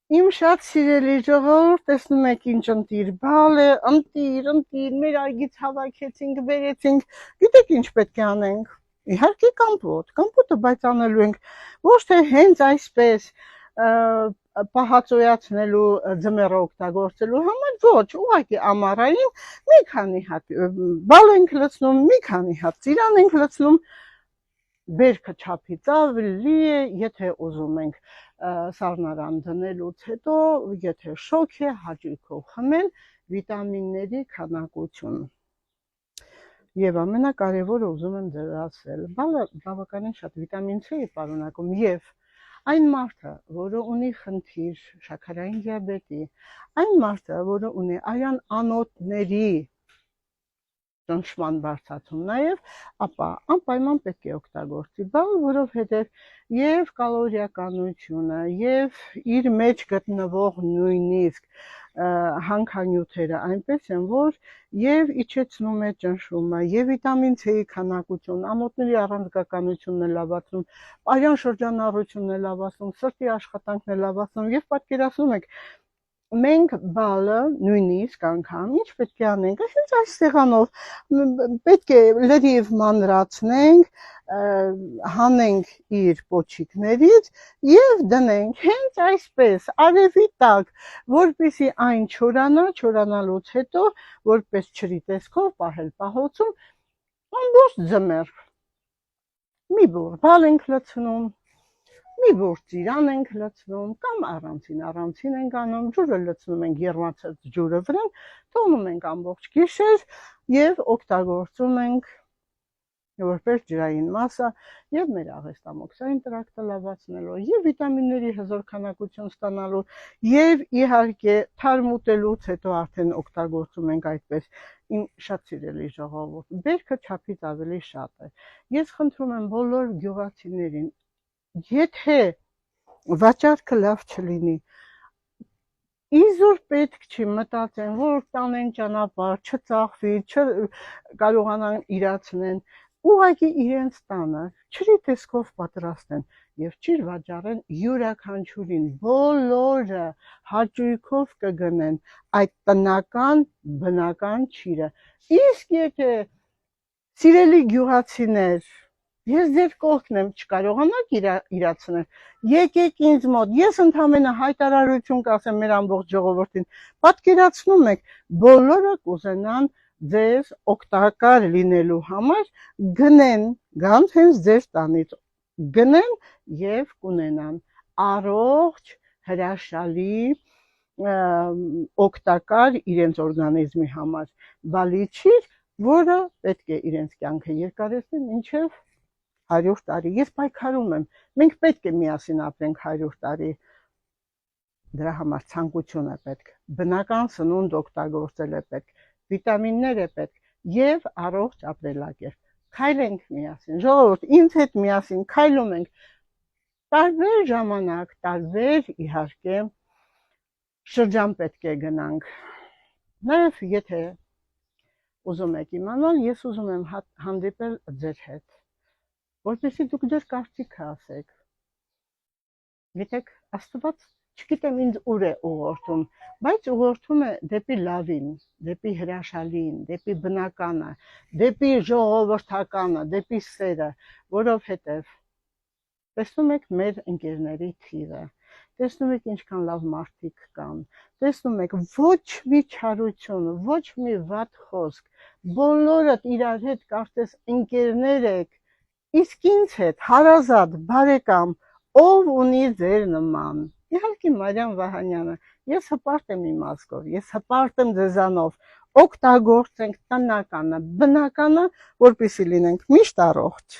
Իմ շատ սիրելի ժողովուրդ, տեսնում եք ինչ ընտիր բալ է, ընտիր, մեր այգից հավաքեցինք, բերեցինք, գիտեք ինչ պետք է անենք, իհարկե կամպոտը բայց անելու ենք, ոչ թե հենց այսպես պահածոյացնելու ձմեռը օգտագործելու համար, ոչ, ուղղակի ամառային մի քանի հատ բալ ենք լցնում, մի քանի հատ ծիրան ենք լցնում, բերքը չափից ավելի է, եթե ուզում ենք սառնարան դնելուց հետո, եթե շոք է, հաճույքով խմել, վիտամինների քանակություն։ Եվ ամենակարևորը ուզում եմ ձեզ ասել, բալը բավականին շատ վիտամին C է պարունակում եւ այն մարդը, որը ունի խնդիր շաքարային դիաբետի, այն մարդը, որը ունի արյան անոթների ճնշման բարձրացում նաև, ապա անպայման պետք է օգտագործի բալ, որովհետև եւ կալորիականությունը, եւ իր մեջ գտնվող նույնիսկ հանքանյութերը այնպես են, որ եւ իջեցնում է ճնշումը, եւ վիտամին C-ի քանակություն, անոթների առանձնականությունն է լավացնում, արյան շրջանառությունն է լավացնում, սրտի աշխատանքն է լավացնում եւ պատկերացնում եք մենք բալը նույնիսկ անգամ ինչ պետք է անենք, հենց այս սեղանով պետք է լրիվ մանրացնենք, հանենք իր պոչիկներից եւ դնենք հենց այսպես արևի տակ, որպեսզի այն չորանալուց հետո որպես ջրի տեսքով պահել պահոցում ամբողջ ձմեռ մի բուռ բալ ենք լցնում, մի բուռ ծիրան ենք լցնում կամ առանցին ենք անում, ջուրը լցնում ենք եռացած ջուրը վրան, թողնում ենք ամբողջ գիշեր եւ օգտագործում ենք որպես ջրային մասսա եւ մեր աղեստամոքսային տրակտը լավացնելու եւ վիտամինների հզոր քանակություն ստանալու եւ իհարկե թարմուտելուց հետո արդեն օգտագործում ենք այդպես իմ շատ սիրելի ժողովուրդ բերքը չափից ավելի շատ է ես խնդրում եմ բոլոր գյուղացիներին եթե վաճառքը լավ չլինի իզուր պետք չի մտածեն որ տանեն ճանապարհ չծախվի չկարողանան իրացնեն ուղղակի իրենց տանը ջրի տեսքով պատրաստեն եւ ճիր վաճառեն յուրաքանչյուրին բոլորը հաճույքով կգնեն այդ տնական բնական ջիրը իսկ եթե սիրելի գյուղացիներ ես ձեր կողքն եմ չկարողանաք իրացնել եկեք ինձ մոտ ես ընդամենը հայտարարություն կասեմ մեր ամբողջ ժողովրդին պատկերացնում եք բոլորը կուզենան ձեզ օգտակար լինելու համար գնեն գանց հենց ձեր տանից գնեն եւ կունենան առողջ հրաշալի օգտակար իրենց օրգանիզմի համար բալիչիր որը պետք է իրենց կյանքը երկարեցնի մինչեւ 100 տարի ես պայքարում եմ մենք պետք է միասին ապրենք 100 տարի դրա համար ցանկություն է պետք բնական սնունդ օգտագործել է պետք վիտամիններ է պետք եւ առողջ ապրելակերպ քայլենք միասին ժողովուրդ ինձ հետ միասին քայլում ենք տարբեր ժամանակ տարբեր իհարկե շրջան պետք է գնանք նաեւ եթե ուզում եք իմանալ ես ուզում եմ հանդիպել ձեր հետ որպեսզի դուք ձեր կարծիքը ասեք գիտեք աստված չգիտեմ ինձ ուր է ուղղորդում բայց ուղղորդում է դեպի լավին դեպի հրաշալին դեպի բնականը դեպի ժողովրդականը դեպի սերը որովհետև տեսնում եք մեր ընկերների թիվը տեսնում եք ինչքան լավ մարդիկ կան տեսնում եք ոչ մի չարություն ոչ մի վատ խոսք բոլորդ իրար հետ կարծես ընկերներ եք իսկ ինձ հետ հարազատ բարեկամ ով ունի ձեր նման իհարկե Մարիամ Վահանյանը ես հպարտ եմ իմ ազգով ես հպարտ եմ ձեզանով օգտագործենք տնականը բնականը որպեսզի լինենք միշտ առողջ